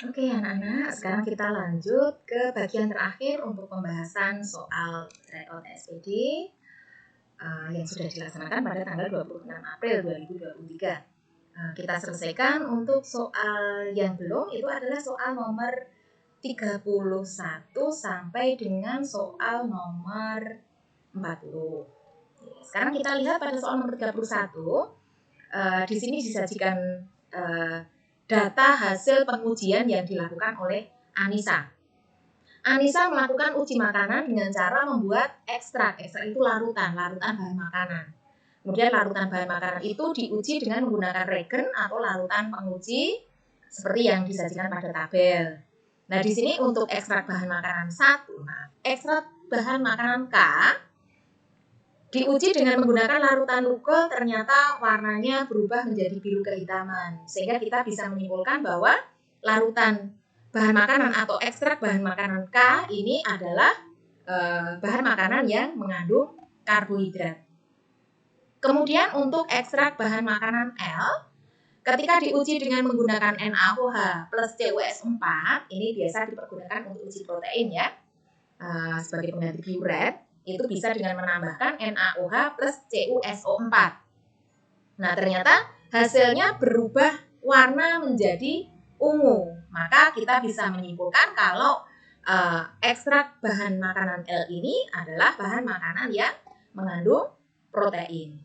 Oke anak-anak, sekarang kita lanjut ke bagian terakhir untuk pembahasan soal tryout SPD yang sudah dilaksanakan pada tanggal 26 April 2023. Kita selesaikan untuk soal yang belum, itu adalah soal nomor 31 sampai dengan soal nomor 40. Sekarang kita lihat pada soal nomor 31, di sini disajikan data hasil pengujian yang dilakukan oleh Anissa. Anissa melakukan uji makanan dengan cara membuat ekstrak. Ekstrak itu larutan bahan makanan. Kemudian larutan bahan makanan itu diuji dengan menggunakan regen atau larutan penguji seperti yang disajikan pada tabel. Nah, di sini untuk ekstrak bahan makanan 1, ekstrak bahan makanan K diuji dengan menggunakan larutan lukol, ternyata warnanya berubah menjadi biru kehitaman. Sehingga kita bisa menyimpulkan bahwa larutan bahan makanan atau ekstrak bahan makanan K ini adalah bahan makanan yang mengandung karbohidrat. Kemudian untuk ekstrak bahan makanan L, ketika diuji dengan menggunakan NaOH plus CuS4, ini biasa dipergunakan untuk uji protein ya, sebagai pengganti biuret. Itu bisa dengan menambahkan NaOH plus CuSO4. Nah, ternyata hasilnya berubah warna menjadi ungu. Maka kita bisa menyimpulkan kalau ekstrak bahan makanan L ini adalah bahan makanan yang mengandung protein.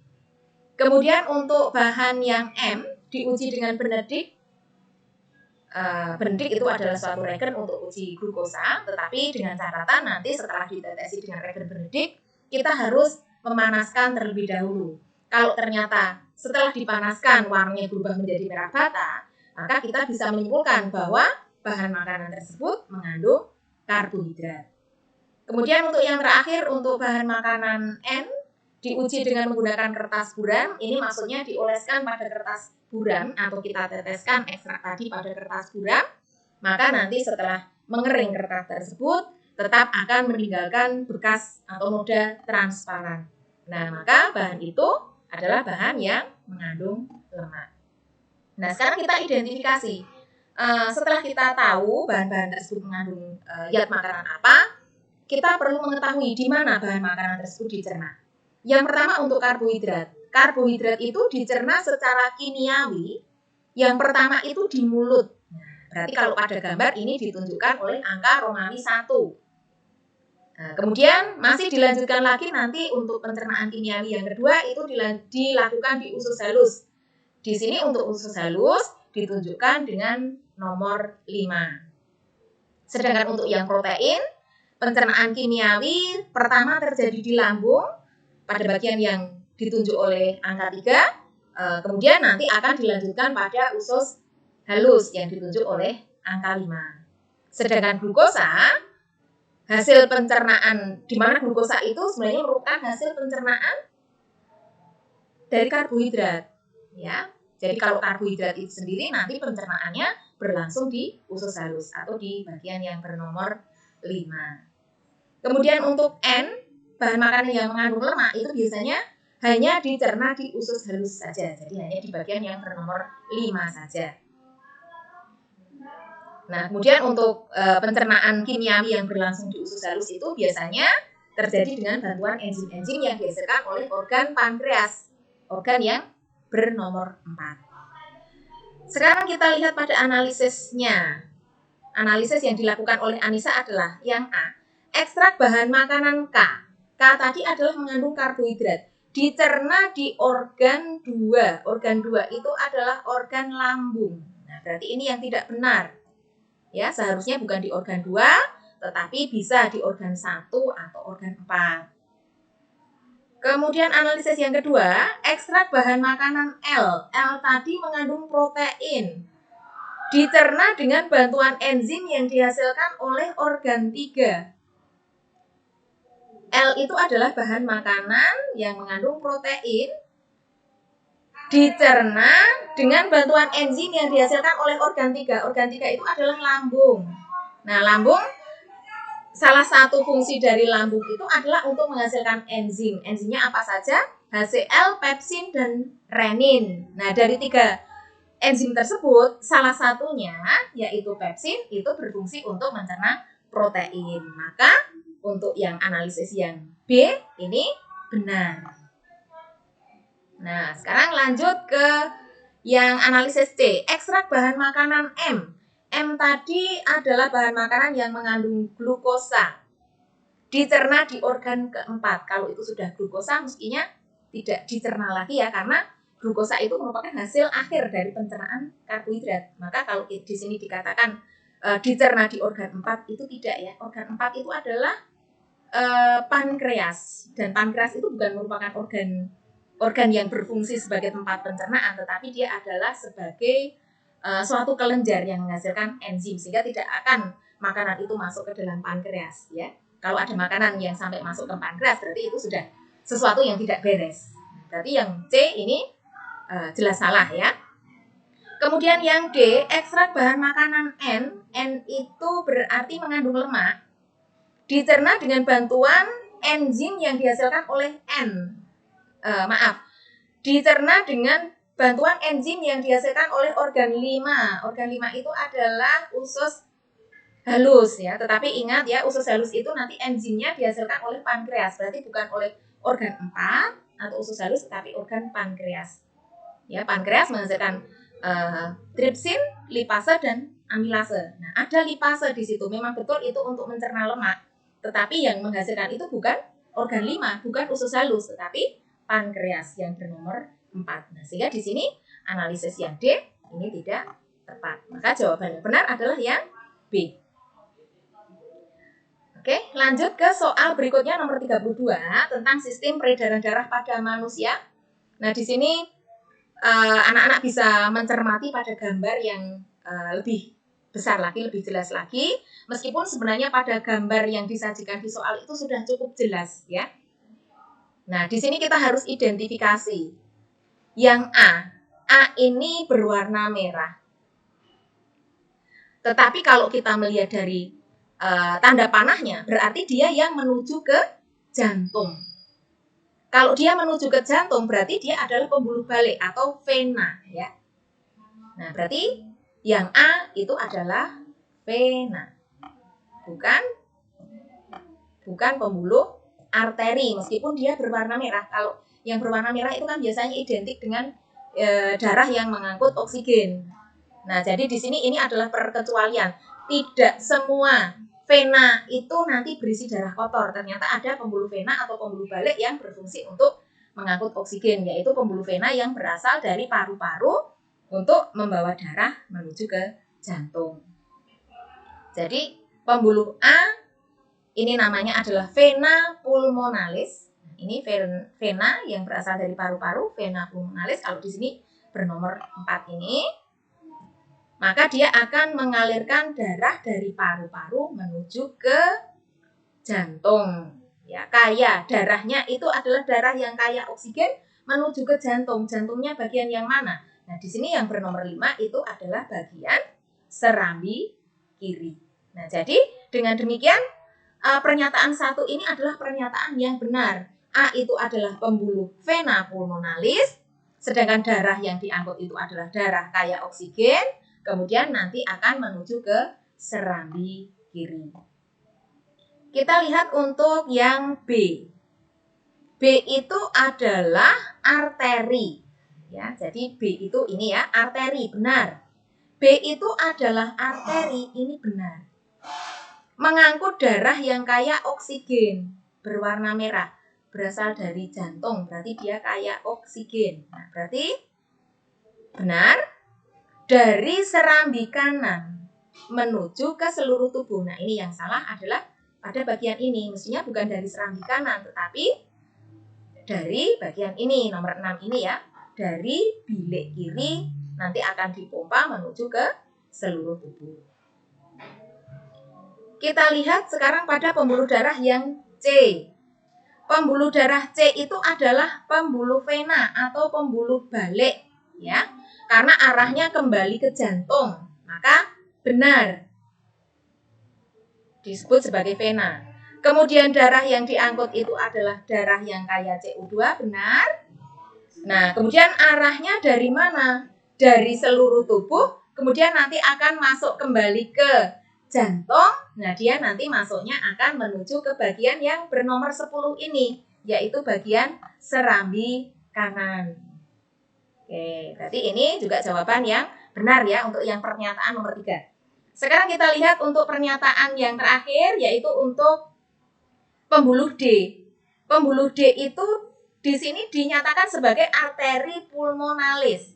Kemudian untuk bahan yang M diuji dengan benedik. Benedik itu adalah suatu regen untuk uji glukosa, tetapi dengan catatan nanti setelah ditetesi dengan regen benedik, kita harus memanaskan terlebih dahulu. Kalau ternyata setelah dipanaskan warnanya berubah menjadi merah bata, maka kita bisa menyimpulkan bahwa bahan makanan tersebut mengandung karbohidrat. Kemudian untuk yang terakhir, untuk bahan makanan N, diuji dengan menggunakan kertas buram. Ini maksudnya dioleskan pada kertas buram atau kita teteskan ekstrak tadi pada kertas buram. Maka nanti setelah mengering kertas tersebut tetap akan meninggalkan bekas atau noda transparan. Nah, maka bahan itu adalah bahan yang mengandung lemak. Nah, sekarang kita identifikasi. Setelah kita tahu bahan-bahan tersebut mengandung zat makanan apa, kita perlu mengetahui di mana bahan makanan tersebut dicerna. Yang pertama untuk karbohidrat. Karbohidrat itu dicerna secara kimiawi. Yang pertama itu di mulut. Nah, berarti kalau pada gambar ini ditunjukkan oleh angka Romawi 1. Nah, kemudian masih dilanjutkan lagi nanti untuk pencernaan kimiawi yang kedua itu dilakukan di usus halus. Di sini untuk usus halus ditunjukkan dengan nomor 5. Sedangkan untuk yang protein, pencernaan kimiawi pertama terjadi di lambung pada bagian yang ditunjuk oleh angka 3, kemudian nanti akan dilanjutkan pada usus halus yang ditunjuk oleh angka 5. Sedangkan glukosa, hasil pencernaan, di mana glukosa itu sebenarnya merupakan hasil pencernaan dari karbohidrat. Ya, jadi kalau karbohidrat itu sendiri nanti pencernaannya berlangsung di usus halus atau di bagian yang bernomor 5. Kemudian untuk N, bahan makanan yang mengandung lemak itu biasanya hanya dicerna di usus halus saja. Jadi hanya di bagian yang bernomor 5 saja. Nah, kemudian untuk pencernaan kimiawi yang berlangsung di usus halus itu biasanya terjadi dengan bantuan enzim-enzim yang dihasilkan oleh organ pankreas, organ yang bernomor 4. Sekarang kita lihat pada analisisnya. Analisis yang dilakukan oleh Anissa adalah yang A, ekstrak bahan makanan K. K tadi adalah mengandung karbohidrat. Dicerna di organ 2. Organ 2 itu adalah organ lambung. Nah, berarti ini yang tidak benar. Ya, seharusnya bukan di organ 2, tetapi bisa di organ 1 atau organ 4. Kemudian analisis yang kedua, ekstrak bahan makanan L. L tadi mengandung protein. Dicerna dengan bantuan enzim yang dihasilkan oleh organ 3. L itu adalah bahan makanan yang mengandung protein, dicerna dengan bantuan enzim yang dihasilkan oleh organ 3. Organ 3 itu adalah lambung. Nah, lambung, salah satu fungsi dari lambung itu adalah untuk menghasilkan enzim. Enzimnya apa saja? HCl, pepsin, dan renin. Nah, dari 3 enzim tersebut salah satunya yaitu pepsin itu berfungsi untuk mencerna protein. Maka untuk yang analisis yang B ini benar. Nah, sekarang lanjut ke yang analisis C, ekstrak bahan makanan M. M tadi adalah bahan makanan yang mengandung glukosa. Dicerna di organ keempat. Kalau itu sudah glukosa, mestinya tidak dicerna lagi ya, karena glukosa itu merupakan hasil akhir dari pencernaan karbohidrat. Maka kalau di sini dikatakan dicerna di organ 4, itu tidak ya. Organ 4 itu adalah pankreas. Dan pankreas itu bukan merupakan organ yang berfungsi sebagai tempat pencernaan, tetapi dia adalah sebagai suatu kelenjar yang menghasilkan enzim, sehingga tidak akan makanan itu masuk ke dalam pankreas ya. Kalau ada makanan yang sampai masuk ke pankreas, berarti itu sudah sesuatu yang tidak beres. Berarti yang C ini jelas salah ya. Kemudian yang D, ekstrak bahan makanan N. N itu berarti mengandung lemak. Dicerna dengan bantuan enzim yang dihasilkan oleh N. Dicerna dengan bantuan enzim yang dihasilkan oleh organ 5. Organ 5 itu adalah usus halus ya, tetapi ingat ya, usus halus itu nanti enzimnya dihasilkan oleh pankreas, berarti bukan oleh organ 4 atau usus halus, tetapi organ pankreas. Ya, pankreas menghasilkan tripsin, lipase dan amilase. Nah, ada lipase di situ. Memang betul itu untuk mencerna lemak, tetapi yang menghasilkan itu bukan organ 5, bukan usus halus, tetapi pankreas yang bernomor 4. Nah, sehingga di sini analisis yang D ini tidak tepat. Maka jawaban yang benar adalah yang B. Oke, lanjut ke soal berikutnya nomor 32 tentang sistem peredaran darah pada manusia. Nah, di sini anak-anak bisa mencermati pada gambar yang lebih besar lagi, lebih jelas lagi. Meskipun sebenarnya pada gambar yang disajikan di soal itu sudah cukup jelas ya. Nah, di sini kita harus identifikasi. Yang A ini berwarna merah. Tetapi kalau kita melihat dari tanda panahnya, berarti dia yang menuju ke jantung. Kalau dia menuju ke jantung, berarti dia adalah pembuluh balik atau vena ya. Nah, berarti yang A itu adalah vena, bukan pembuluh arteri, meskipun dia berwarna merah. Kalau yang berwarna merah itu kan biasanya identik dengan darah yang mengangkut oksigen. Nah, jadi di sini ini adalah perkecualian. Tidak semua vena itu nanti berisi darah kotor. Ternyata ada pembuluh vena atau pembuluh balik yang berfungsi untuk mengangkut oksigen, yaitu pembuluh vena yang berasal dari paru-paru untuk membawa darah menuju ke jantung. Jadi pembuluh A ini namanya adalah vena pulmonalis. Ini vena yang berasal dari paru-paru, vena pulmonalis. Kalau di sini bernomor 4 ini, maka dia akan mengalirkan darah dari paru-paru menuju ke jantung. Ya, kaya darahnya itu adalah darah yang kaya oksigen menuju ke jantung. Jantungnya bagian yang mana? Nah, di sini yang bernomor 5 itu adalah bagian serambi kiri. Nah, jadi dengan demikian pernyataan 1 ini adalah pernyataan yang benar. A itu adalah pembuluh vena pulmonalis, sedangkan darah yang diangkut itu adalah darah kaya oksigen. Kemudian nanti akan menuju ke serambi kiri. Kita lihat untuk yang B. B itu adalah arteri. Ya, jadi B itu ini ya, arteri, benar. B itu adalah arteri, ini benar. Mengangkut darah yang kaya oksigen, berwarna merah, berasal dari jantung, berarti dia kaya oksigen. Nah, berarti benar. Dari serambi kanan menuju ke seluruh tubuh. Nah, ini yang salah adalah pada bagian ini. Mestinya bukan dari serambi kanan, tetapi dari bagian ini, nomor 6 ini ya. Dari bilik kiri nanti akan dipompa menuju ke seluruh tubuh. Kita lihat sekarang pada pembuluh darah yang C. Pembuluh darah C itu adalah pembuluh vena atau pembuluh balik ya. Karena arahnya kembali ke jantung, maka benar disebut sebagai vena. Kemudian darah yang diangkut itu adalah darah yang kaya CO2, benar. Nah, kemudian arahnya dari mana? dari seluruh tubuh, kemudian nanti akan masuk kembali ke jantung. Nah, dia nanti masuknya akan menuju ke bagian yang bernomor 10 ini, yaitu bagian serambi kanan. Oke, berarti ini juga jawaban yang benar ya untuk yang pernyataan nomor 3. Sekarang kita lihat untuk pernyataan yang terakhir, yaitu untuk pembuluh D. Pembuluh D itu di sini dinyatakan sebagai arteri pulmonalis.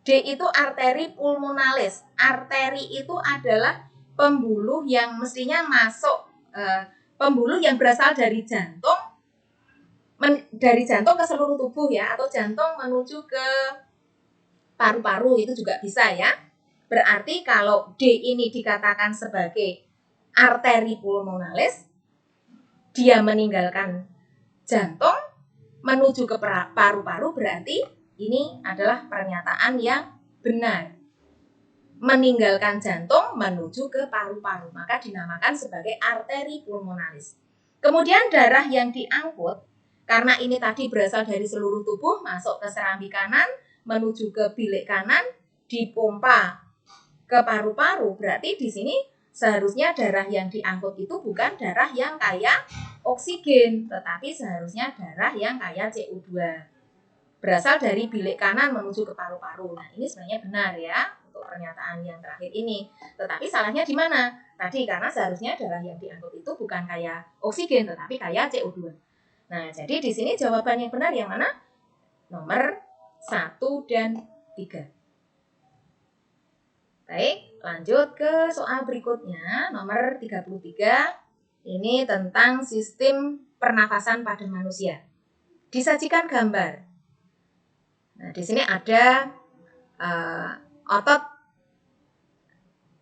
D itu arteri pulmonalis. Arteri itu adalah pembuluh yang mestinya masuk, pembuluh yang berasal dari jantung, dari jantung ke seluruh tubuh ya, atau jantung menuju ke paru-paru, itu juga bisa ya. Berarti kalau D ini dikatakan sebagai arteri pulmonalis, dia meninggalkan jantung menuju ke paru-paru, berarti ini adalah pernyataan yang benar. Meninggalkan jantung menuju ke paru-paru, maka dinamakan sebagai arteri pulmonalis. Kemudian darah yang diangkut, karena ini tadi berasal dari seluruh tubuh, masuk ke serambi kanan, menuju ke bilik kanan, dipompa ke paru-paru, berarti di sini seharusnya darah yang diangkut itu bukan darah yang kaya oksigen, tetapi seharusnya darah yang kaya CO2. Berasal dari bilik kanan menuju ke paru-paru. Nah, ini sebenarnya benar ya untuk pernyataan yang terakhir ini. Tetapi salahnya di mana? Tadi karena seharusnya darah yang diangkut itu bukan kaya oksigen, tetapi kaya CO2. Nah, jadi di sini jawaban yang benar yang mana? Nomor 1 dan 3. Baik, lanjut ke soal berikutnya, nomor 33. Ini tentang sistem pernafasan pada manusia. Disajikan gambar. Nah, di sini ada otot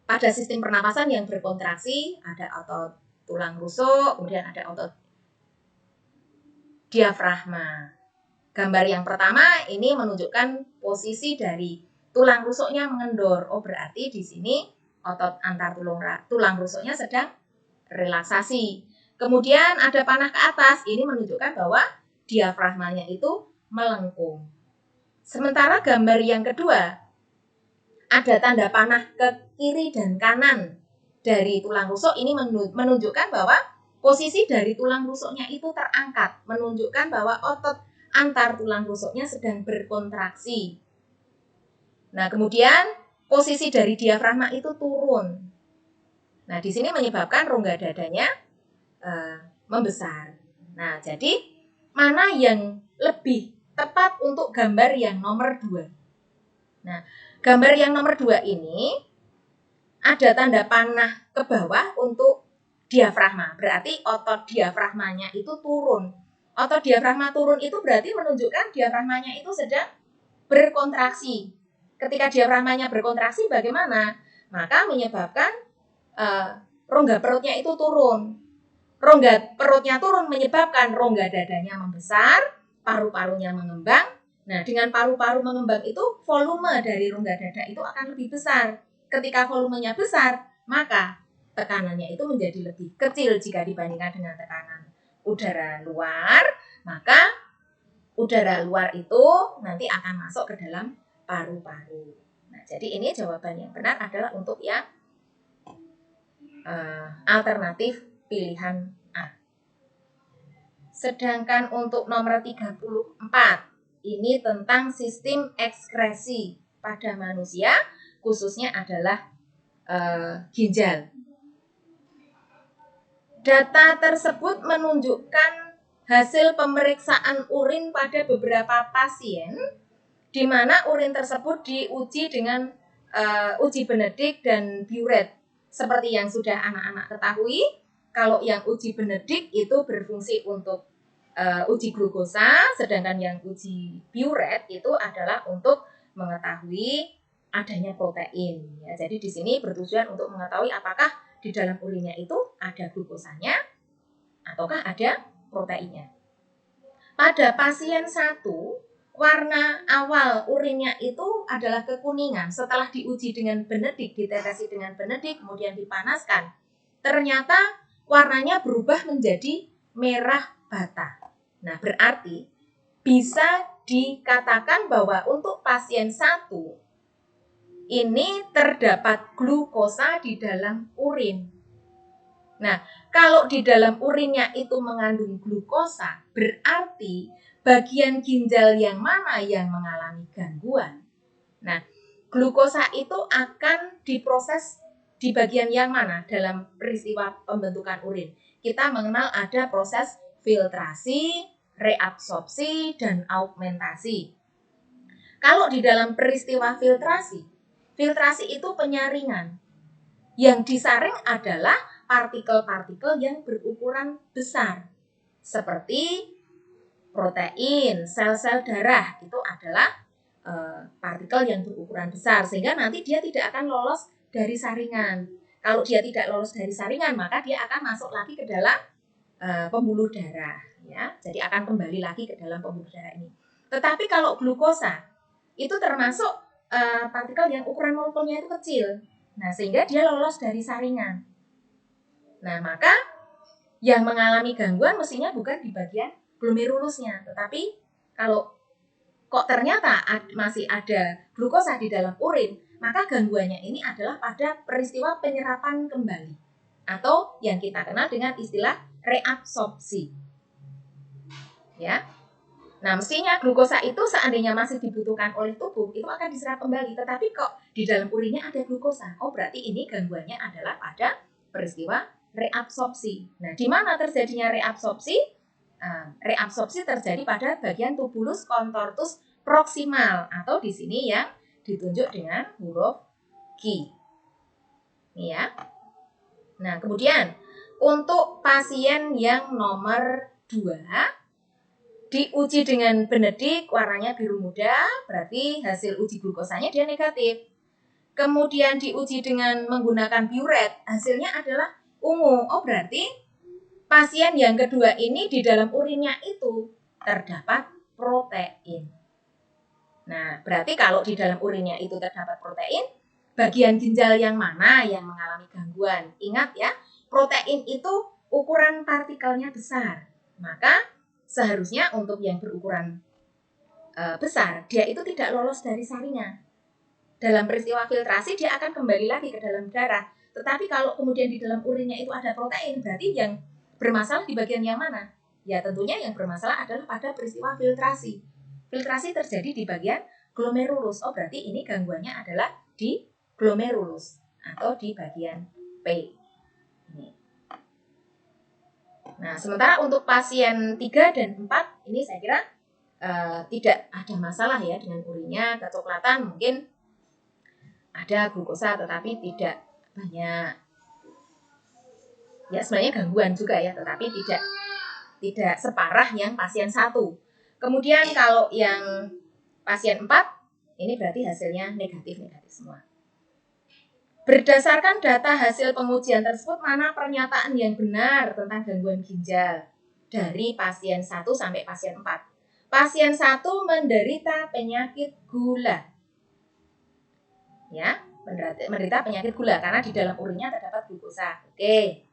pada sistem pernafasan yang berkontraksi, ada otot tulang rusuk, kemudian ada otot diafragma. Gambar yang pertama ini menunjukkan posisi dari tulang rusuknya mengendor. Oh, berarti di sini otot antar tulang rusuknya sedang relaksasi. Kemudian ada panah ke atas, ini menunjukkan bahwa diafragmanya itu melengkung. Sementara gambar yang kedua, ada tanda panah ke kiri dan kanan dari tulang rusuk, ini menunjukkan bahwa posisi dari tulang rusuknya itu terangkat, menunjukkan bahwa otot antar tulang rusuknya sedang berkontraksi. Nah, kemudian posisi dari diafragma itu turun. Nah, di sini menyebabkan rongga dadanya membesar. Nah, jadi mana yang lebih tepat untuk gambar yang nomor 2? Nah, gambar yang nomor 2 ini ada tanda panah ke bawah untuk diafragma. Berarti otot diafragmanya itu turun. Otot diafragma turun itu berarti menunjukkan diafragmanya itu sedang berkontraksi. Ketika diafragmanya berkontraksi bagaimana? Maka menyebabkan rongga perutnya itu turun. Rongga perutnya turun menyebabkan rongga dadanya membesar, paru-parunya mengembang. Nah, dengan paru-paru mengembang itu volume dari rongga dada itu akan lebih besar. Ketika volumenya besar, maka tekanannya itu menjadi lebih kecil jika dibandingkan dengan tekanan udara luar, maka udara luar itu nanti akan masuk ke dalam paru-paru. Nah, jadi ini jawaban yang benar adalah untuk yang alternatif pilihan A. Sedangkan untuk nomor 34, ini tentang sistem ekskresi pada manusia, khususnya adalah ginjal. Data tersebut menunjukkan hasil pemeriksaan urin pada beberapa pasien, di mana urin tersebut diuji dengan uji Benedict dan Biuret. Seperti yang sudah anak-anak ketahui, kalau yang uji Benedict itu berfungsi untuk uji glukosa, sedangkan yang uji Biuret itu adalah untuk mengetahui adanya protein. Ya, jadi di sini bertujuan untuk mengetahui apakah di dalam urinnya itu ada glukosanya ataukah ada proteinnya. Pada pasien 1, warna awal urinnya itu adalah kekuningan. Setelah diuji dengan Benedict, ditetesi dengan Benedict, kemudian dipanaskan, ternyata warnanya berubah menjadi merah bata. Nah, berarti bisa dikatakan bahwa untuk pasien 1, ini terdapat glukosa di dalam urin. Nah, kalau di dalam urinnya itu mengandung glukosa, berarti bagian ginjal yang mana yang mengalami gangguan? Nah, glukosa itu akan diproses di bagian yang mana dalam peristiwa pembentukan urin? Kita mengenal ada proses filtrasi, reabsorpsi, dan augmentasi. Kalau di dalam peristiwa filtrasi itu penyaringan. Yang disaring adalah partikel-partikel yang berukuran besar. Seperti protein, sel-sel darah itu adalah partikel yang berukuran besar. Sehingga nanti dia tidak akan lolos dari saringan. Kalau dia tidak lolos dari saringan, maka dia akan masuk lagi ke dalam pembuluh darah. Ya. Jadi akan kembali lagi ke dalam pembuluh darah ini. Tetapi kalau glukosa, itu termasuk partikel yang ukuran molekulnya itu kecil. Nah, sehingga dia lolos dari saringan. Nah, maka yang mengalami gangguan mestinya bukan di bagian glomerulusnya, tetapi kalau kok ternyata masih ada glukosa di dalam urin, maka gangguannya ini adalah pada peristiwa penyerapan kembali atau yang kita kenal dengan istilah reabsorpsi. Ya. Nah, mestinya glukosa itu seandainya masih dibutuhkan oleh tubuh, itu akan diserap kembali. Tetapi kok di dalam urinnya ada glukosa? Oh, berarti ini gangguannya adalah pada peristiwa reabsorpsi. Nah, di mana terjadinya reabsorpsi? Reabsorpsi terjadi pada bagian tubulus contortus proximal atau di sini yang ditunjuk dengan huruf Q. Ini ya. Nah, kemudian untuk pasien yang nomor 2, diuji dengan benedik, warnanya biru muda, berarti hasil uji glukosanya dia negatif. Kemudian diuji dengan menggunakan biuret, hasilnya adalah ungu. Oh, berarti pasien yang kedua ini di dalam urinnya itu terdapat protein. Nah, berarti kalau di dalam urinnya itu terdapat protein, bagian ginjal yang mana yang mengalami gangguan? Ingat ya, protein itu ukuran partikelnya besar. Maka seharusnya untuk yang berukuran besar, dia itu tidak lolos dari saringan. Dalam peristiwa filtrasi, dia akan kembali lagi ke dalam darah. Tetapi kalau kemudian di dalam urinnya itu ada protein, berarti yang bermasalah di bagian yang mana? Ya tentunya yang bermasalah adalah pada peristiwa filtrasi. Filtrasi terjadi di bagian glomerulus. Oh, berarti ini gangguannya adalah di glomerulus atau di bagian P. Ini. Nah, sementara untuk pasien 3 dan 4, ini saya kira tidak ada masalah ya dengan urinnya, kecoklatan mungkin ada glukosa tetapi tidak banyak. Ya sebenarnya gangguan juga ya, tetapi tidak separah yang pasien 1. Kemudian kalau yang pasien 4, ini berarti hasilnya negatif semua. Berdasarkan data hasil pengujian tersebut, mana pernyataan yang benar tentang gangguan ginjal dari pasien 1 sampai pasien 4? Pasien 1 menderita penyakit gula. Ya, menderita penyakit gula karena di dalam urinnya terdapat glukosa. Oke.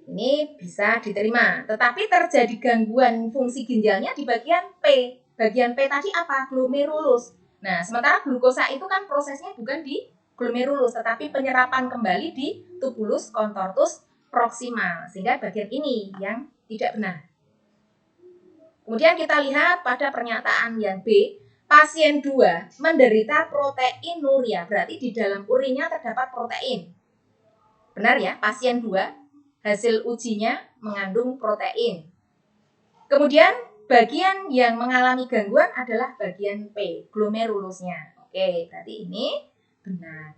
Ini bisa diterima. Tetapi terjadi gangguan fungsi ginjalnya di bagian P. Bagian P tadi apa? Glomerulus. Nah, sementara glukosa itu kan prosesnya bukan di glomerulus, tetapi penyerapan kembali di tubulus contortus proximal. Sehingga bagian ini yang tidak benar. Kemudian kita lihat pada pernyataan yang B, pasien 2 menderita proteinuria, berarti di dalam urinnya terdapat protein. Benar ya, pasien 2 hasil ujinya mengandung protein. Kemudian bagian yang mengalami gangguan adalah bagian P, glomerulusnya. Oke, berarti ini benar.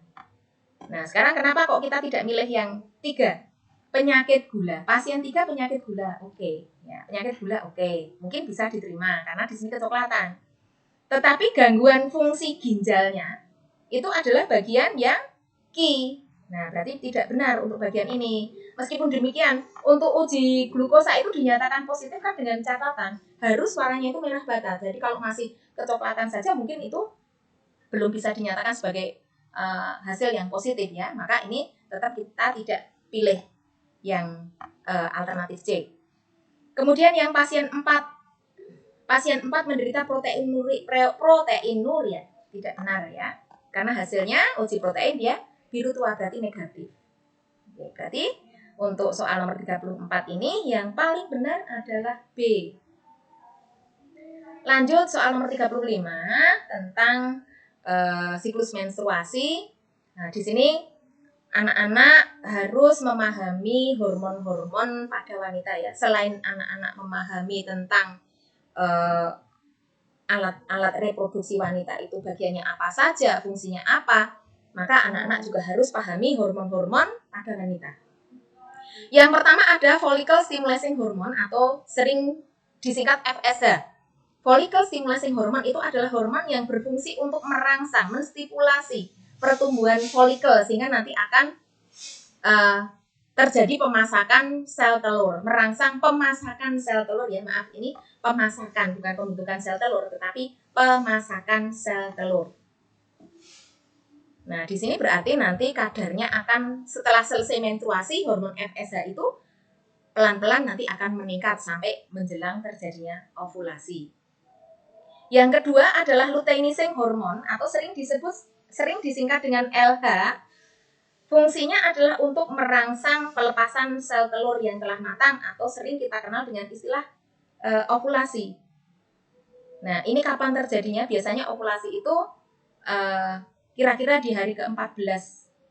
Nah, sekarang kenapa kok kita tidak milih yang 3? Penyakit gula. Pasien 3 penyakit gula. Oke, ya, penyakit gula oke. Mungkin bisa diterima karena di sini kecoklatan. Tetapi gangguan fungsi ginjalnya itu adalah bagian yang Q. Nah, berarti tidak benar untuk bagian ini. Meskipun demikian, untuk uji glukosa itu dinyatakan positif kan dengan catatan harus warnanya itu merah bata. Jadi kalau masih kecoklatan saja mungkin itu belum bisa dinyatakan sebagai hasil yang positif ya. Maka ini tetap kita tidak pilih yang alternatif C. Kemudian yang pasien 4 menderita proteinuria, tidak benar ya. Karena hasilnya uji protein dia biru tua, berarti negatif. Oke, berarti untuk soal nomor 34 ini yang paling benar adalah B. Lanjut soal nomor 35 tentang siklus menstruasi. Nah, di sini anak-anak harus memahami hormon-hormon pada wanita ya. Selain anak-anak memahami tentang alat-alat reproduksi wanita itu bagiannya apa saja, fungsinya apa, maka anak-anak juga harus pahami hormon-hormon pada wanita. Yang pertama ada follicle stimulating hormone atau sering disingkat FSH. Follicle stimulating hormone itu adalah hormon yang berfungsi untuk merangsang, menstimulasi pertumbuhan folikel sehingga nanti akan terjadi pemasakan sel telur, merangsang pemasakan sel telur ya, maaf ini pemasakan bukan pembentukan sel telur tetapi pemasakan sel telur. Nah, di sini berarti nanti kadarnya akan setelah selesai menstruasi hormon FSH itu pelan-pelan nanti akan meningkat sampai menjelang terjadinya ovulasi. Yang kedua adalah luteinizing hormone atau sering disingkat dengan LH. Fungsinya adalah untuk merangsang pelepasan sel telur yang telah matang atau sering kita kenal dengan istilah ovulasi. Nah, ini kapan terjadinya? Biasanya ovulasi itu kira-kira di hari ke-14,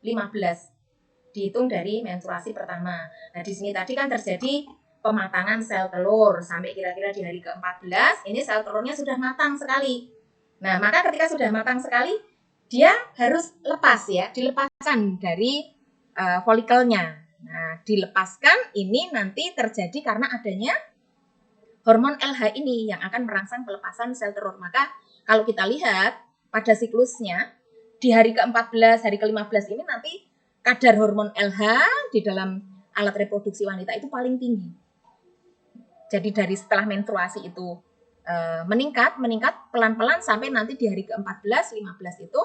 15 dihitung dari menstruasi pertama. Nah, di sini tadi kan terjadi pematangan sel telur sampai kira-kira di hari ke-14, ini sel telurnya sudah matang sekali. Nah, maka ketika sudah matang sekali, dia harus lepas ya, dilepaskan dari folikelnya. Nah, dilepaskan ini nanti terjadi karena adanya hormon LH ini yang akan merangsang pelepasan sel telur. Maka kalau kita lihat pada siklusnya di hari ke-14, hari ke-15 ini nanti kadar hormon LH di dalam alat reproduksi wanita itu paling tinggi. Jadi dari setelah menstruasi itu meningkat pelan-pelan sampai nanti di hari ke-14, 15 itu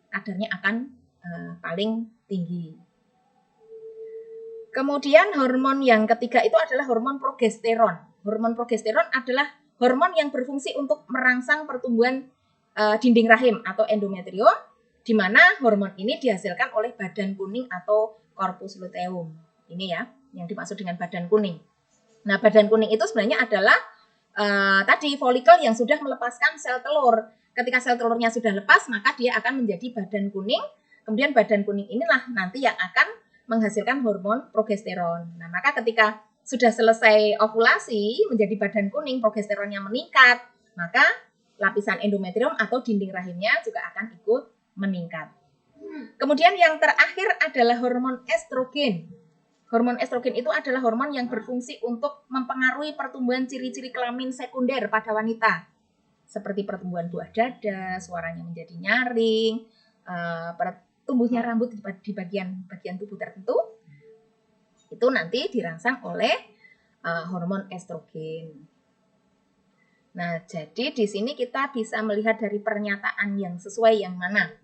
kadarnya akan paling tinggi. Kemudian hormon yang ketiga itu adalah hormon progesteron. Hormon progesteron adalah hormon yang berfungsi untuk merangsang pertumbuhan dinding rahim atau endometrium, di mana hormon ini dihasilkan oleh badan kuning atau corpus luteum. Ini ya, yang dimaksud dengan badan kuning. Nah, badan kuning itu sebenarnya adalah tadi folikel yang sudah melepaskan sel telur. Ketika sel telurnya sudah lepas, maka dia akan menjadi badan kuning. Kemudian badan kuning inilah nanti yang akan menghasilkan hormon progesteron. Nah, maka ketika sudah selesai ovulasi menjadi badan kuning, progesteronnya meningkat, maka lapisan endometrium atau dinding rahimnya juga akan ikut meningkat. Kemudian yang terakhir adalah hormon estrogen. Hormon estrogen itu adalah hormon yang berfungsi untuk mempengaruhi pertumbuhan ciri-ciri kelamin sekunder pada wanita. Seperti pertumbuhan buah dada, suaranya menjadi nyaring, tumbuhnya rambut di bagian tubuh tertentu. Itu nanti dirangsang oleh hormon estrogen. Nah, jadi di sini kita bisa melihat dari pernyataan yang sesuai yang mana.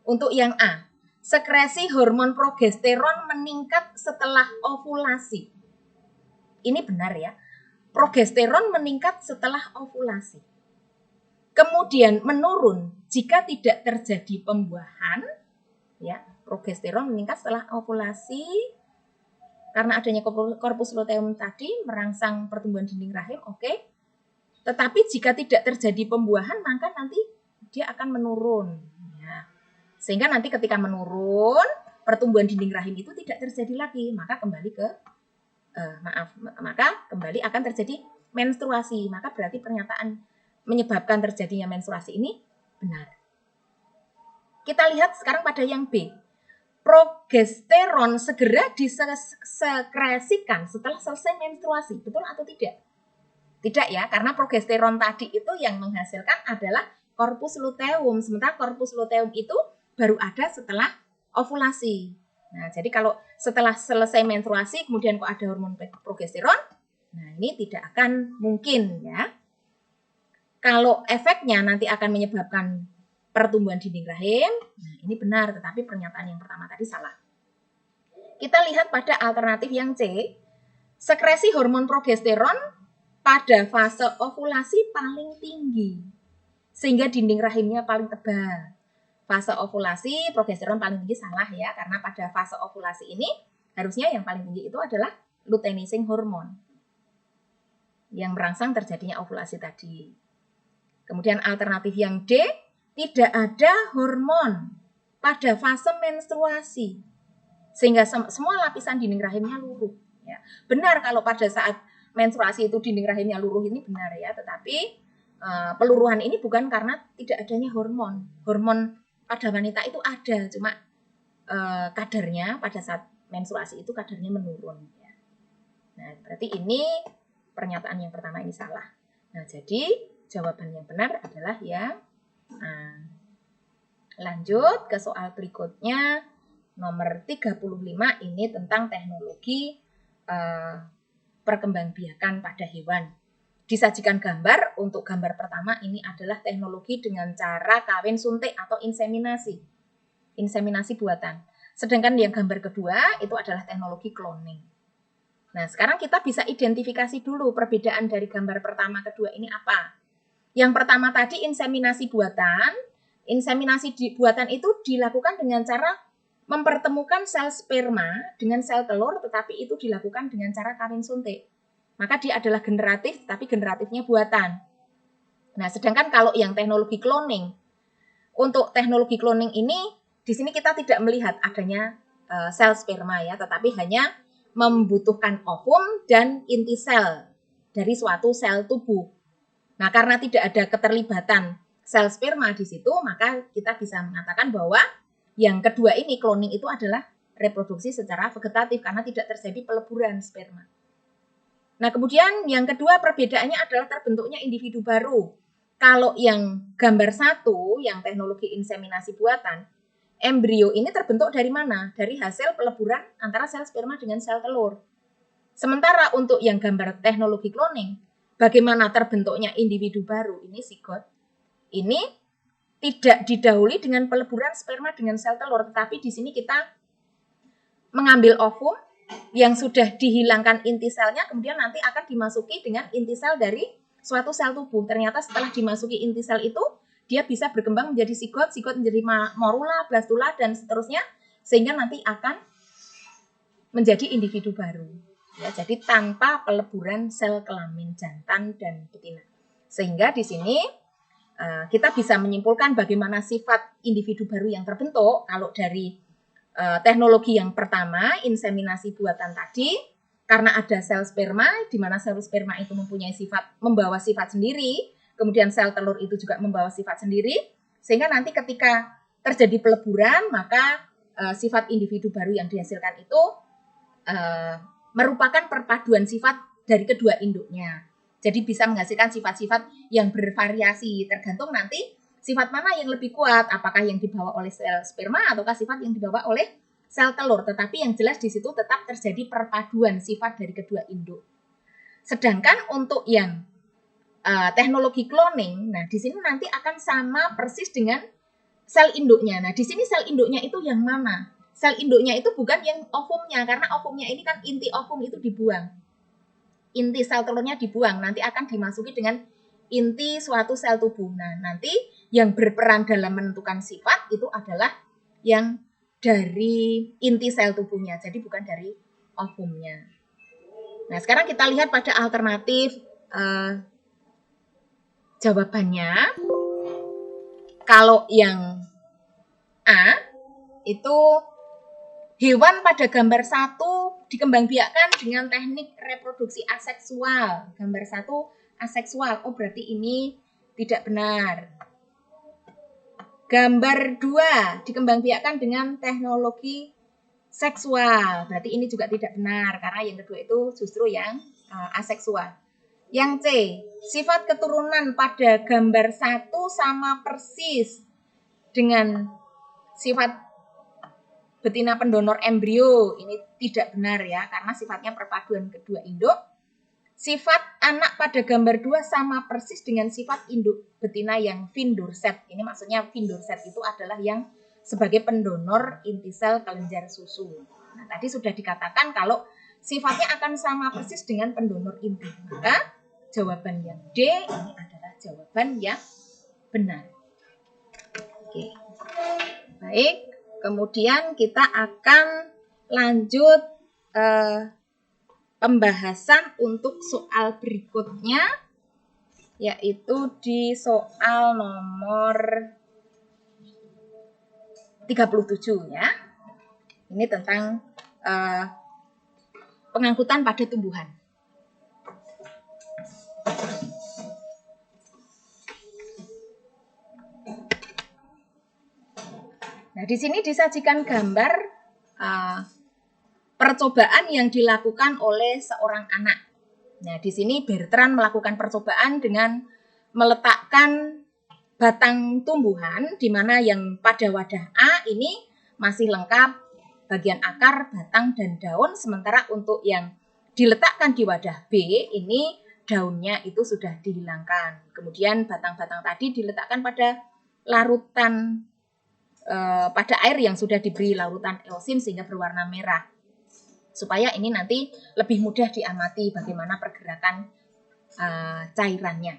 Untuk yang A, sekresi hormon progesteron meningkat setelah ovulasi. Ini benar ya. Progesteron meningkat setelah ovulasi. Kemudian menurun jika tidak terjadi pembuahan, ya. Progesteron meningkat setelah ovulasi karena adanya corpus luteum tadi merangsang pertumbuhan dinding rahim, oke. Tetapi jika tidak terjadi pembuahan, maka nanti dia akan menurun. Ya. Sehingga nanti ketika menurun, pertumbuhan dinding rahim itu tidak terjadi lagi, maka kembali kembali akan terjadi menstruasi. Maka berarti pernyataan menyebabkan terjadinya menstruasi ini benar. Kita lihat sekarang pada yang B. Progesteron segera disekresikan setelah selesai menstruasi. Betul atau tidak? Tidak ya, karena progesteron tadi itu yang menghasilkan adalah corpus luteum. Sementara corpus luteum itu baru ada setelah ovulasi. Nah, jadi kalau setelah selesai menstruasi kemudian kok ada hormon progesteron, nah ini tidak akan mungkin ya. Kalau efeknya nanti akan menyebabkan pertumbuhan dinding rahim, nah ini benar, tetapi pernyataan yang pertama tadi salah. Kita lihat pada alternatif yang C, sekresi hormon progesteron pada fase ovulasi paling tinggi, sehingga dinding rahimnya paling tebal. fase ovulasi progesteron paling tinggi salah ya, karena pada fase ovulasi ini harusnya yang paling tinggi itu adalah luteinizing hormon yang merangsang terjadinya ovulasi tadi. Kemudian alternatif yang D, tidak ada hormon pada fase menstruasi sehingga semua lapisan dinding rahimnya luruh. Ya. Benar kalau pada saat menstruasi itu dinding rahimnya luruh, ini benar ya, tetapi peluruhan ini bukan karena tidak adanya hormon. Hormon pada wanita itu ada, cuma kadarnya pada saat menstruasi itu kadarnya menurun. Ya. Nah, berarti ini pernyataan yang pertama ini salah. Nah, jadi jawaban yang benar adalah yang A. Lanjut ke soal berikutnya, nomor 35, ini tentang teknologi perkembangbiakan pada hewan. Disajikan gambar, untuk gambar pertama ini adalah teknologi dengan cara kawin suntik atau inseminasi buatan. Sedangkan yang gambar kedua itu adalah teknologi cloning. Nah, sekarang kita bisa identifikasi dulu perbedaan dari gambar pertama kedua ini apa. Yang pertama tadi inseminasi buatan. Inseminasi buatan itu dilakukan dengan cara mempertemukan sel sperma dengan sel telur, tetapi itu dilakukan dengan cara kawin suntik. Maka dia adalah generatif, tapi generatifnya buatan. Nah, sedangkan kalau yang teknologi cloning, untuk teknologi cloning ini, di sini kita tidak melihat adanya sel sperma ya, tetapi hanya membutuhkan ovum dan inti sel dari suatu sel tubuh. Nah, karena tidak ada keterlibatan sel sperma di situ, maka kita bisa mengatakan bahwa yang kedua ini, cloning itu adalah reproduksi secara vegetatif karena tidak terjadi peleburan sperma. Nah, kemudian yang kedua perbedaannya adalah terbentuknya individu baru. Kalau yang gambar 1, yang teknologi inseminasi buatan, embrio ini terbentuk dari mana? Dari hasil peleburan antara sel sperma dengan sel telur. Sementara untuk yang gambar teknologi cloning, bagaimana terbentuknya individu baru? Ini zigot. Ini tidak didahului dengan peleburan sperma dengan sel telur, tetapi di sini kita mengambil ovum yang sudah dihilangkan inti selnya, kemudian nanti akan dimasuki dengan inti sel dari suatu sel tubuh. Ternyata setelah dimasuki inti sel itu, dia bisa berkembang menjadi zigot menjadi morula, blastula, dan seterusnya, sehingga nanti akan menjadi individu baru. Ya, jadi tanpa peleburan sel kelamin jantan dan betina. Sehingga di sini kita bisa menyimpulkan bagaimana sifat individu baru yang terbentuk kalau dari teknologi yang pertama, inseminasi buatan tadi, karena ada sel sperma, di mana sel sperma itu membawa sifat sendiri, kemudian sel telur itu juga membawa sifat sendiri, sehingga nanti ketika terjadi peleburan, maka sifat individu baru yang dihasilkan itu merupakan perpaduan sifat dari kedua induknya. Jadi bisa menghasilkan sifat-sifat yang bervariasi, tergantung nanti sifat mana yang lebih kuat, apakah yang dibawa oleh sel sperma ataukah sifat yang dibawa oleh sel telur. Tetapi yang jelas di situ tetap terjadi perpaduan sifat dari kedua induk. Sedangkan untuk yang teknologi cloning, nah di sini nanti akan sama persis dengan sel induknya. Nah di sini sel induknya itu yang mana? Sel induknya itu bukan yang ovumnya, karena ovumnya ini kan inti ovum itu dibuang. Inti sel telurnya dibuang, nanti akan dimasuki dengan inti suatu sel tubuh. Nah, nanti yang berperan dalam menentukan sifat itu adalah yang dari inti sel tubuhnya, jadi bukan dari ovumnya. Nah, sekarang kita lihat pada alternatif jawabannya. Kalau yang A, itu hewan pada gambar 1 dikembangbiakkan dengan teknik reproduksi aseksual. Gambar 1 aseksual. Oh, berarti ini tidak benar. Gambar 2 dikembangbiakkan dengan teknologi seksual. Berarti ini juga tidak benar, karena yang kedua itu justru yang aseksual. Yang C, sifat keturunan pada gambar 1 sama persis dengan sifat betina pendonor embrio. Ini tidak benar ya, karena sifatnya perpaduan kedua induk. Sifat anak pada gambar 2 sama persis dengan sifat induk betina yang Vindorset. Ini maksudnya Vindorset itu adalah yang sebagai pendonor inti sel kelenjar susu. Nah, tadi sudah dikatakan kalau sifatnya akan sama persis dengan pendonor inti. Maka jawaban yang D ini adalah jawaban yang benar. Oke. Baik, kemudian kita akan lanjut pembahasan untuk soal berikutnya, yaitu di soal nomor 37 ya. Ini tentang pengangkutan pada tumbuhan. Nah, di sini disajikan gambar percobaan yang dilakukan oleh seorang anak. Nah, di sini Bertrand melakukan percobaan dengan meletakkan batang tumbuhan, di mana yang pada wadah A ini masih lengkap bagian akar, batang, dan daun, sementara untuk yang diletakkan di wadah B ini daunnya itu sudah dihilangkan. Kemudian batang-batang tadi diletakkan pada larutan pada air yang sudah diberi larutan eosin sehingga berwarna merah, supaya ini nanti lebih mudah diamati bagaimana pergerakan cairannya.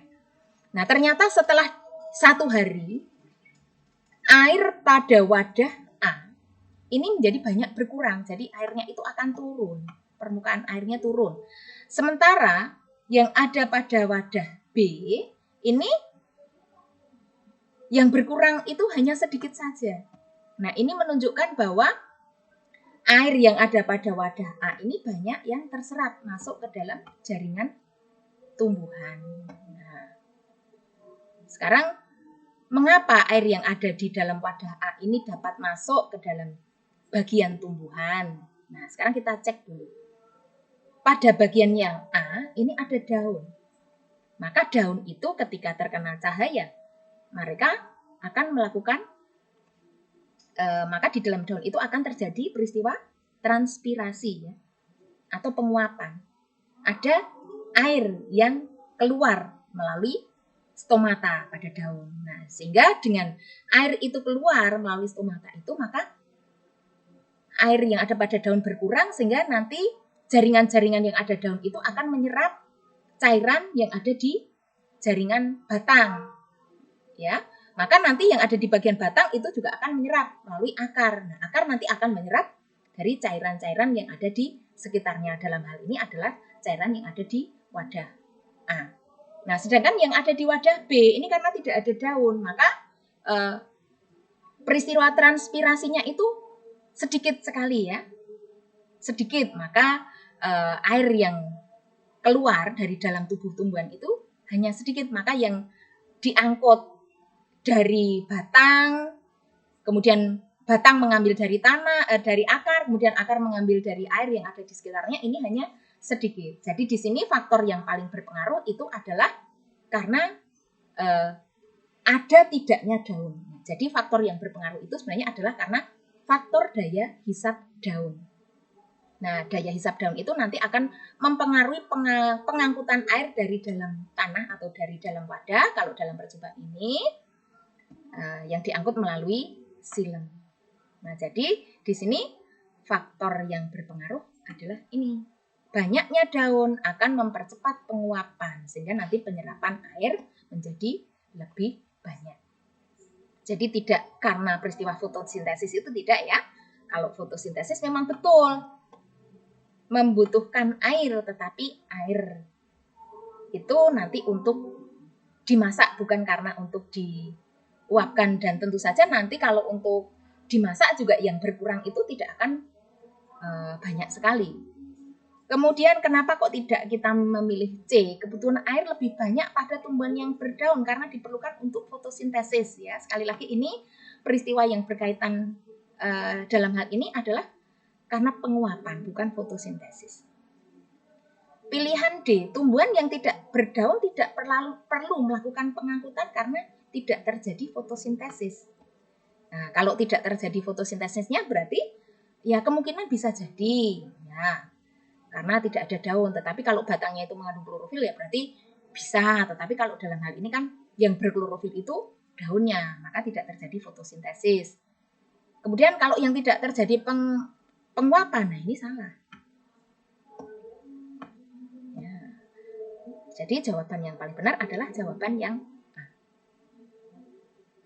Nah, ternyata setelah 1 hari air pada wadah A ini menjadi banyak berkurang, jadi airnya itu akan turun, permukaan airnya turun. Sementara yang ada pada wadah B ini yang berkurang itu hanya sedikit saja. Nah, ini menunjukkan bahwa air yang ada pada wadah A ini banyak yang terserap masuk ke dalam jaringan tumbuhan. Nah, sekarang mengapa air yang ada di dalam wadah A ini dapat masuk ke dalam bagian tumbuhan? Nah, sekarang kita cek dulu. Pada bagian yang A ini ada daun. Maka daun itu ketika terkena cahaya, mereka akan melakukan maka di dalam daun itu akan terjadi peristiwa transpirasi ya, atau penguapan. Ada air yang keluar melalui stomata pada daun. Nah, sehingga dengan air itu keluar melalui stomata itu, maka air yang ada pada daun berkurang, sehingga nanti jaringan-jaringan yang ada daun itu akan menyerap cairan yang ada di jaringan batang. Ya, maka nanti yang ada di bagian batang itu juga akan menyerap melalui akar. Nah, akar nanti akan menyerap dari cairan-cairan yang ada di sekitarnya. Dalam hal ini adalah cairan yang ada di wadah A. Nah, sedangkan yang ada di wadah B ini karena tidak ada daun, maka peristiwa transpirasinya itu sedikit sekali ya. Sedikit, maka air yang keluar dari dalam tubuh tumbuhan itu hanya sedikit, maka yang diangkut dari batang, kemudian batang mengambil dari tanah, dari akar, kemudian akar mengambil dari air yang ada di sekitarnya, ini hanya sedikit. Jadi di sini faktor yang paling berpengaruh itu adalah karena ada tidaknya daun. Jadi faktor yang berpengaruh itu sebenarnya adalah karena faktor daya hisap daun. Nah, daya hisap daun itu nanti akan mempengaruhi pengangkutan air dari dalam tanah atau dari dalam wadah. Kalau dalam percobaan ini yang diangkut melalui silem. Nah, jadi di sini faktor yang berpengaruh adalah ini. Banyaknya daun akan mempercepat penguapan sehingga nanti penyerapan air menjadi lebih banyak. Jadi tidak karena peristiwa fotosintesis itu tidak ya. Kalau fotosintesis memang betul membutuhkan air, tetapi air itu nanti untuk dimasak bukan karena untuk diuapkan, dan tentu saja nanti kalau untuk dimasak juga yang berkurang itu tidak akan banyak sekali. Kemudian kenapa kok tidak kita memilih C? Kebutuhan air lebih banyak pada tumbuhan yang berdaun karena diperlukan untuk fotosintesis ya. Sekali lagi ini peristiwa yang berkaitan dalam hal ini adalah karena penguapan bukan fotosintesis. Pilihan D, tumbuhan yang tidak berdaun tidak perlu melakukan pengangkutan karena tidak terjadi fotosintesis. Nah, kalau tidak terjadi fotosintesisnya berarti ya kemungkinan bisa jadi ya karena tidak ada daun. Tetapi kalau batangnya itu mengandung klorofil ya berarti bisa. Tetapi kalau dalam hal ini kan yang berklorofil itu daunnya, maka tidak terjadi fotosintesis. Kemudian kalau yang tidak terjadi penguapan, nah ini salah. Ya. Jadi jawaban yang paling benar adalah jawaban yang A.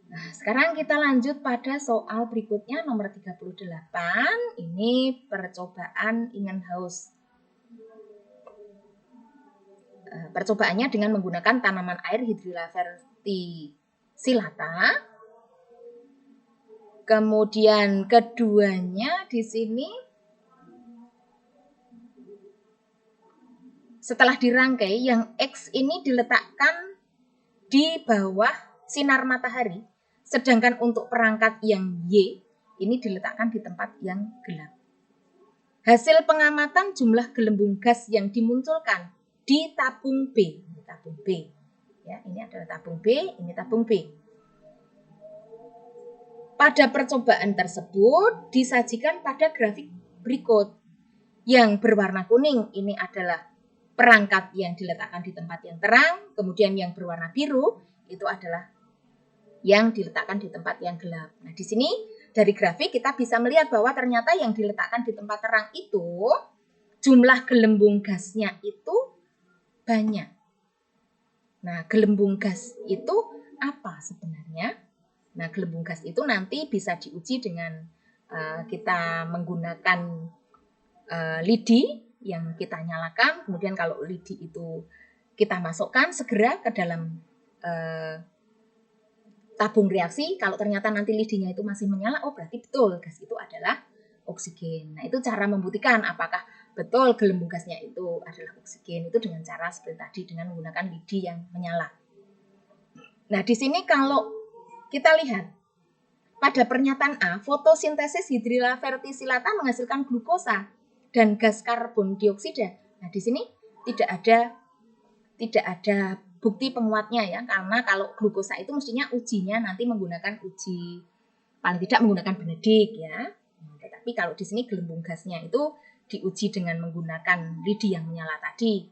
Nah, sekarang kita lanjut pada soal berikutnya nomor 38. Ini percobaan Ingenhousz. Percobaannya dengan menggunakan tanaman air Hydrilla verticillata. Kemudian keduanya di sini setelah dirangkai, yang X ini diletakkan di bawah sinar matahari, sedangkan untuk perangkat yang Y ini diletakkan di tempat yang gelap. Hasil pengamatan jumlah gelembung gas yang dimunculkan di tabung B. Tabung B. Ya, ini adalah tabung B, ini tabung B. Pada percobaan tersebut disajikan pada grafik berikut. Yang berwarna kuning ini adalah perangkat yang diletakkan di tempat yang terang, kemudian yang berwarna biru itu adalah yang diletakkan di tempat yang gelap. Nah, di sini dari grafik kita bisa melihat bahwa ternyata yang diletakkan di tempat terang itu jumlah gelembung gasnya itu banyak. Nah, gelembung gas itu apa sebenarnya? Nah, gelembung gas itu nanti bisa diuji dengan kita menggunakan lidi yang kita nyalakan. Kemudian kalau lidi itu kita masukkan segera ke dalam tabung reaksi. Kalau ternyata nanti lidinya itu masih menyala, oh berarti betul gas itu adalah oksigen. Nah, itu cara membuktikan apakah betul gelembung gasnya itu adalah oksigen. Itu dengan cara seperti tadi, dengan menggunakan lidi yang menyala. Nah, di sini kalau kita lihat pada pernyataan A, fotosintesis Hydrilla verticillata menghasilkan glukosa dan gas karbon dioksida. Nah, di sini tidak ada bukti penguatnya ya, karena kalau glukosa itu mestinya ujinya nanti menggunakan uji paling tidak menggunakan Benedict ya. Nah, tetapi kalau di sini gelembung gasnya itu diuji dengan menggunakan lidi yang menyala tadi.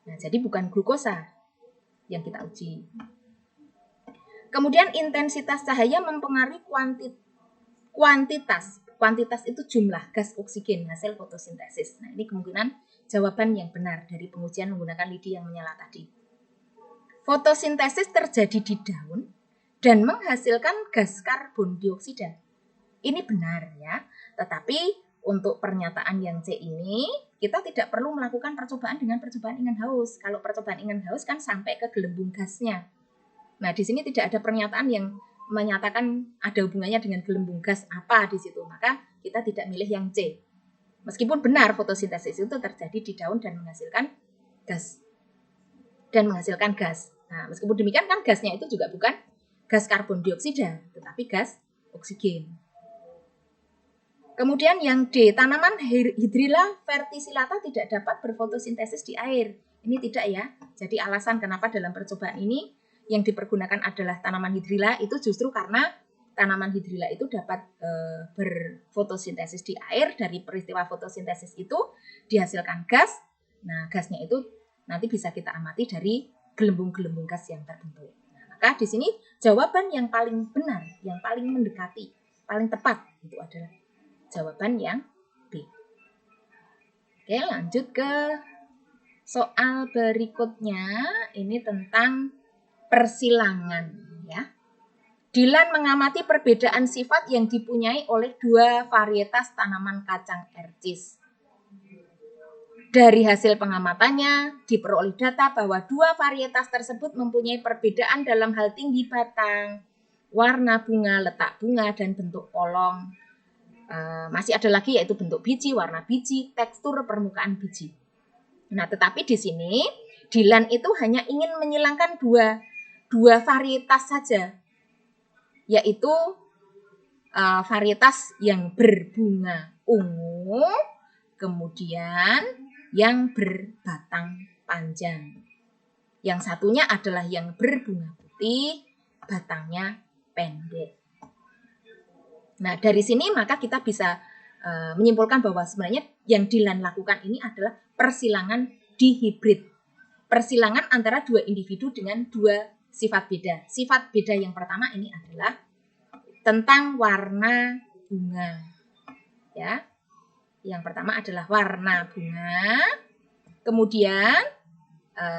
Nah, jadi bukan glukosa yang kita uji. Kemudian intensitas cahaya mempengaruhi kuantitas. Kuantitas itu jumlah gas oksigen hasil fotosintesis. Nah, ini kemungkinan jawaban yang benar dari pengujian menggunakan lidi yang menyala tadi. Fotosintesis terjadi di daun dan menghasilkan gas karbon dioksida. Ini benar ya, tetapi untuk pernyataan yang C ini kita tidak perlu melakukan percobaan dengan percobaan Ingenhousz. Kalau percobaan Ingenhousz kan sampai ke gelembung gasnya. Nah, di sini tidak ada pernyataan yang menyatakan ada hubungannya dengan gelembung gas apa di situ. Maka kita tidak milih yang C. Meskipun benar fotosintesis itu terjadi di daun dan menghasilkan gas. Nah, meskipun demikian kan gasnya itu juga bukan gas karbon dioksida, tetapi gas oksigen. Kemudian yang D, tanaman Hydrilla verticillata tidak dapat berfotosintesis di air. Ini tidak ya. Jadi alasan kenapa dalam percobaan ini yang dipergunakan adalah tanaman Hydrilla itu justru karena tanaman Hydrilla itu dapat berfotosintesis di air. Dari peristiwa fotosintesis itu dihasilkan gas. Nah, gasnya itu nanti bisa kita amati dari gelembung-gelembung gas yang terbentuk. Nah, maka di sini jawaban yang paling benar, yang paling mendekati, paling tepat itu adalah jawaban yang B. Oke, lanjut ke soal berikutnya. Ini tentang persilangan ya. Dylan mengamati perbedaan sifat yang dipunyai oleh dua varietas tanaman kacang ercis. Dari hasil pengamatannya diperoleh data bahwa dua varietas tersebut mempunyai perbedaan dalam hal tinggi batang, warna bunga, letak bunga, dan bentuk polong. Masih ada lagi yaitu bentuk biji, warna biji, tekstur permukaan biji. Nah, tetapi di sini Dylan itu hanya ingin menyilangkan dua varietas saja, yaitu varietas yang berbunga ungu, kemudian yang berbatang panjang. Yang satunya adalah yang berbunga putih, batangnya pendek. Nah, dari sini maka kita bisa menyimpulkan bahwa sebenarnya yang Dylan lakukan ini adalah persilangan dihibrid. Persilangan antara dua individu dengan dua sifat beda. Sifat beda yang pertama ini adalah tentang warna bunga. Ya. Yang pertama adalah warna bunga. Kemudian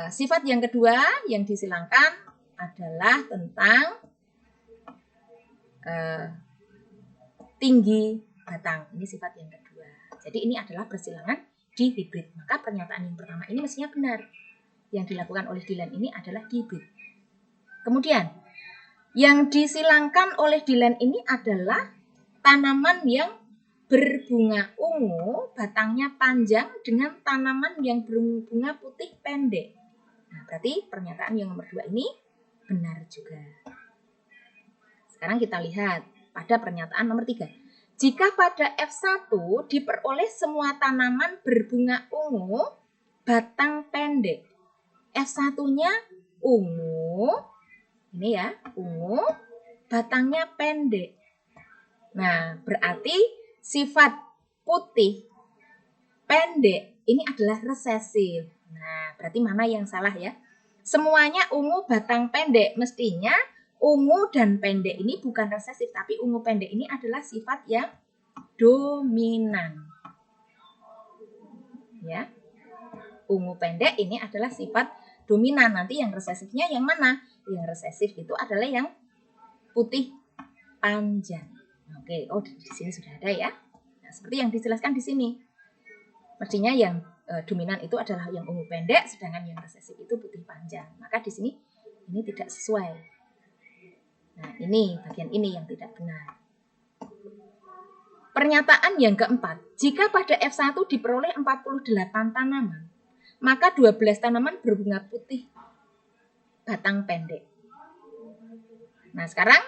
sifat yang kedua yang disilangkan adalah tentang tinggi batang. Ini sifat yang kedua. Jadi ini adalah persilangan di hibrid. Maka pernyataan yang pertama ini mestinya benar. Yang dilakukan oleh Dylan ini adalah hibrid. Kemudian yang disilangkan oleh Dylan ini adalah tanaman yang berbunga ungu, batangnya panjang dengan tanaman yang berbunga putih pendek. Nah, berarti pernyataan yang nomor 2 ini benar juga. Sekarang kita lihat pada pernyataan nomor 3. Jika pada F1 diperoleh semua tanaman berbunga ungu, batang pendek. F1-nya ungu, ini ya, ungu, batangnya pendek. Nah, berarti sifat putih pendek ini adalah resesif. Nah, berarti mana yang salah ya? Semuanya ungu batang pendek. Mestinya ungu dan pendek ini bukan resesif, tapi ungu pendek ini adalah sifat yang dominan. Ya. Ungu pendek ini adalah sifat dominan. Nanti yang resesifnya yang mana? Yang resesif itu adalah yang putih panjang. Oke, oh di sini sudah ada ya. Nah, seperti yang dijelaskan di sini. Mestinya yang dominan itu adalah yang ungu pendek, sedangkan yang resesif itu putih panjang. Maka di sini ini tidak sesuai. Nah, ini bagian ini yang tidak benar. Pernyataan yang keempat, jika pada F1 diperoleh 48 tanaman, maka 12 tanaman berbunga putih batang pendek. Nah, sekarang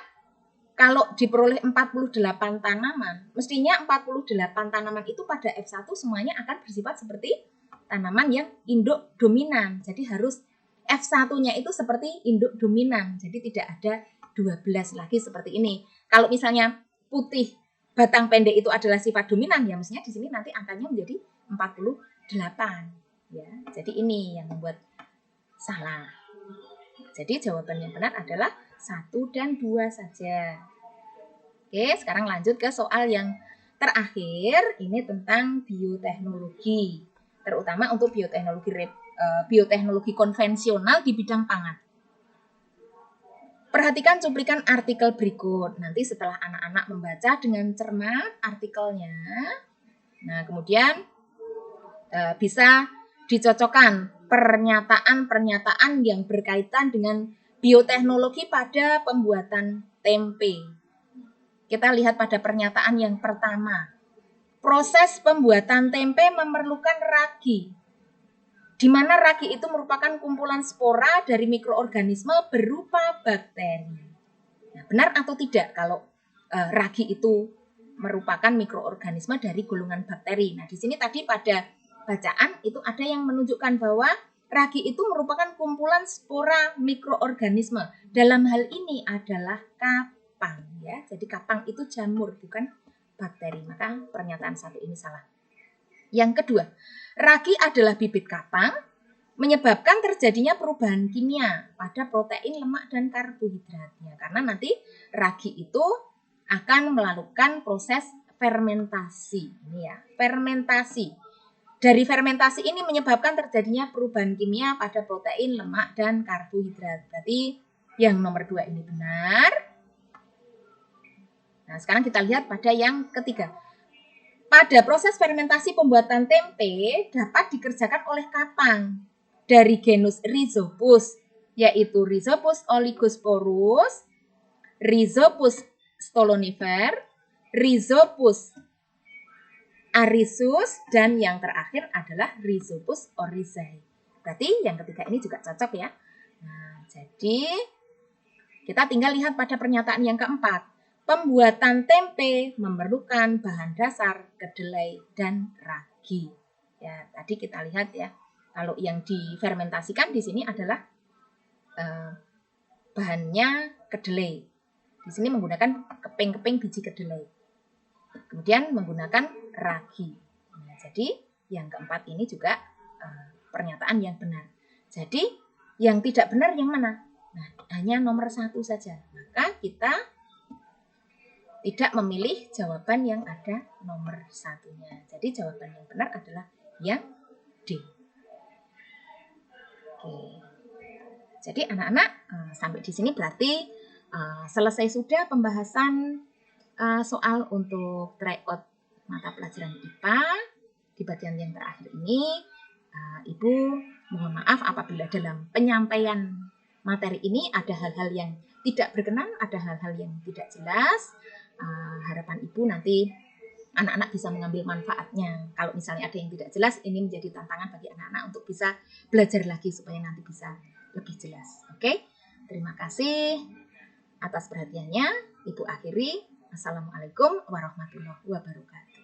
kalau diperoleh 48 tanaman, mestinya 48 tanaman itu pada F1 semuanya akan bersifat seperti tanaman yang induk dominan. Jadi harus F1-nya itu seperti induk dominan. Jadi tidak ada 12 lagi seperti ini. Kalau misalnya putih batang pendek itu adalah sifat dominan, ya mestinya di sini nanti angkanya menjadi 48. Ya, jadi ini yang membuat salah. Jadi jawaban yang benar adalah 1 dan 2 saja. Oke, sekarang lanjut ke soal yang terakhir. Ini tentang bioteknologi. Terutama untuk bioteknologi konvensional di bidang pangan. Perhatikan cuplikan artikel berikut. Nanti setelah anak-anak membaca dengan cermat artikelnya, nah kemudian bisa dicocokkan pernyataan-pernyataan yang berkaitan dengan bioteknologi pada pembuatan tempe. Kita lihat pada pernyataan yang pertama. Proses pembuatan tempe memerlukan ragi, di mana ragi itu merupakan kumpulan spora dari mikroorganisme berupa bakteri. Nah, benar atau tidak kalau ragi itu merupakan mikroorganisme dari golongan bakteri? Nah, di sini tadi pada bacaan itu ada yang menunjukkan bahwa ragi itu merupakan kumpulan spora mikroorganisme. Dalam hal ini adalah kapang, ya. Jadi kapang itu jamur, bukan bakteri. Maka pernyataan 1 ini salah. Yang kedua, ragi adalah bibit kapang, menyebabkan terjadinya perubahan kimia pada protein, lemak, dan karbohidratnya. Karena nanti ragi itu akan melakukan proses fermentasi. Ini ya, fermentasi. Dari fermentasi ini menyebabkan terjadinya perubahan kimia pada protein, lemak, dan karbohidrat. Berarti yang nomor 2 ini benar. Nah, sekarang kita lihat pada yang ketiga. Pada proses fermentasi pembuatan tempe dapat dikerjakan oleh kapang dari genus Rhizopus, yaitu Rhizopus oligosporus, Rhizopus stolonifer, Rhizopus arisus, dan yang terakhir adalah Rhizopus oryzae. Berarti yang ketiga ini juga cocok ya. Nah, jadi kita tinggal lihat pada pernyataan yang keempat. Pembuatan tempe memerlukan bahan dasar kedelai dan ragi. Ya, tadi kita lihat ya, kalau yang difermentasikan di sini adalah bahannya kedelai. Di sini menggunakan keping-keping biji kedelai. Kemudian menggunakan ragi. Nah, jadi yang keempat ini juga pernyataan yang benar. Jadi yang tidak benar yang mana? Nah, hanya nomor 1 saja. Maka kita tidak memilih jawaban yang ada nomor 1-nya. Jadi jawaban yang benar adalah yang D. Oke. Jadi anak-anak sampai di sini berarti Selesai sudah pembahasan soal untuk tryout mata pelajaran IPA di bagian yang terakhir ini. Ibu mohon maaf apabila dalam penyampaian materi ini ada hal-hal yang tidak berkenan, ada hal-hal yang tidak jelas. Harapan Ibu nanti anak-anak bisa mengambil manfaatnya. Kalau misalnya ada yang tidak jelas, ini menjadi tantangan bagi anak-anak untuk bisa belajar lagi supaya nanti bisa lebih jelas. Oke, terima kasih atas perhatiannya. Ibu akhiri. Assalamualaikum warahmatullahi wabarakatuh.